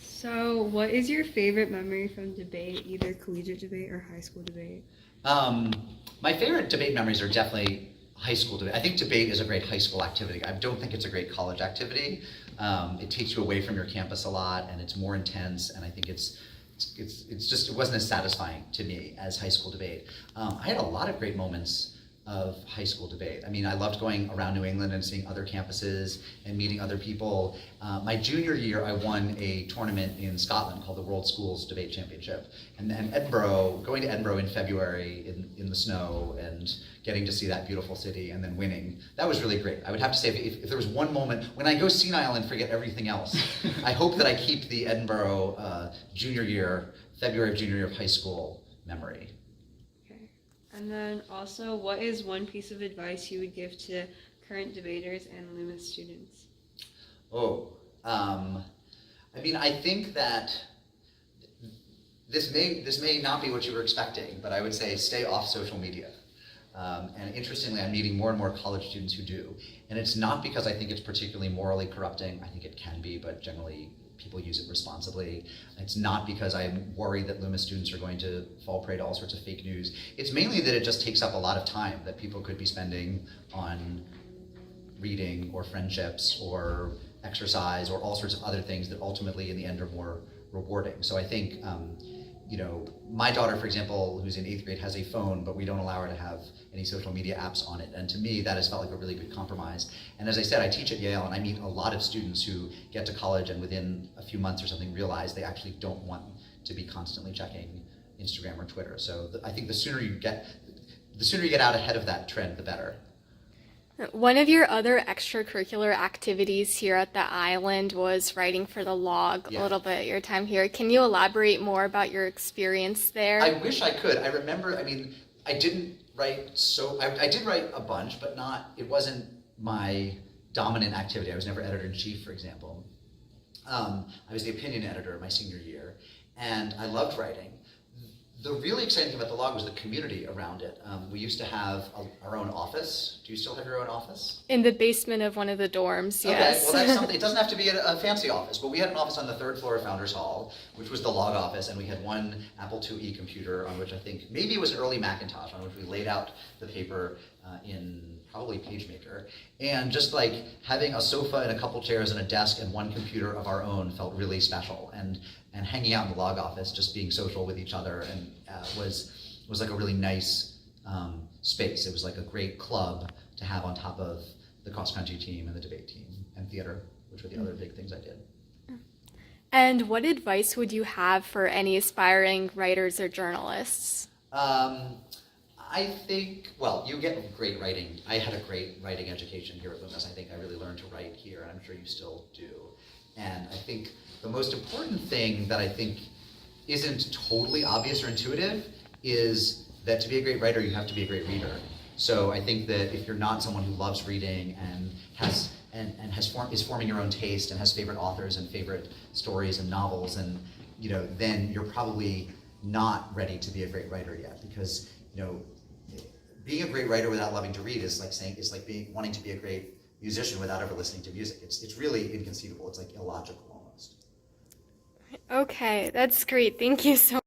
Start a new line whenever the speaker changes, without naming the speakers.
So, what is your favorite memory from debate, either collegiate debate or high school debate?
Um, my favorite debate memories are definitely high school debate. I think debate is a great high school activity. I don't think it's a great college activity. It takes you away from your campus a lot, and it's more intense. And I think it's just it wasn't as satisfying to me as high school debate. I had a lot of great moments of high school debate. I mean, I loved going around New England and seeing other campuses and meeting other people. My junior year, I won a tournament in Scotland called the World Schools Debate Championship. And then Edinburgh, going to Edinburgh in February in the snow and getting to see that beautiful city and then winning, that was really great. I would have to say, if there was one moment, when I go senile and forget everything else, I hope that I keep the Edinburgh February of junior year of high school memory.
And then also, what is one piece of advice you would give to current debaters and Loomis students?
I mean, I think that this may not be what you were expecting, but I would say stay off social media. And interestingly, I'm meeting more and more college students who do. And it's not because I think it's particularly morally corrupting. I think it can be, but generally people use it responsibly. It's not because I'm worried that Loomis students are going to fall prey to all sorts of fake news. It's mainly that it just takes up a lot of time that people could be spending on reading or friendships or exercise or all sorts of other things that ultimately in the end are more rewarding. So I think, my daughter, for example, who's in 8th grade, has a phone, but we don't allow her to have any social media apps on it. And to me, that has felt like a really good compromise. And as I said, I teach at Yale, and I meet a lot of students who get to college and within a few months or something realize they actually don't want to be constantly checking Instagram or Twitter. So I think the sooner you get out ahead of that trend, the better.
One of your other extracurricular activities here at the island was writing for the log a little bit, your time here. Can you elaborate more about your experience there?
I wish I could. I remember, I didn't write I did write a bunch, but it wasn't my dominant activity. I was never editor-in-chief, for example. I was the opinion editor my senior year, and I loved writing. The really exciting thing about the log was the community around it. We used to have our own office. Do you still have your own office?
In the basement of one of the dorms, yes.
Okay, well that's something. It doesn't have to be a fancy office, but we had an office on the 3rd floor of Founders Hall, which was the log office, and we had one Apple IIe computer on which I think maybe it was an early Macintosh on which we laid out the paper in probably PageMaker. And just like having a sofa and a couple chairs and a desk and one computer of our own felt really special. And hanging out in the log office, just being social with each other, and was like a really nice space. It was like a great club to have on top of the cross-country team and the debate team and theater, which were the other big things I did.
And what advice would you have for any aspiring writers or journalists?
I think, you get great writing. I had a great writing education here at Loomis. I think I really learned to write here, and I'm sure you still do. And I think the most important thing that I think isn't totally obvious or intuitive is that to be a great writer, you have to be a great reader. So I think that if you're not someone who loves reading and is forming your own taste and has favorite authors and favorite stories and novels, and then you're probably not ready to be a great writer yet, because being a great writer without loving to read is like wanting to be a great musician without ever listening to music. It's really inconceivable. It's like illogical almost.
Okay, that's great. Thank you so much.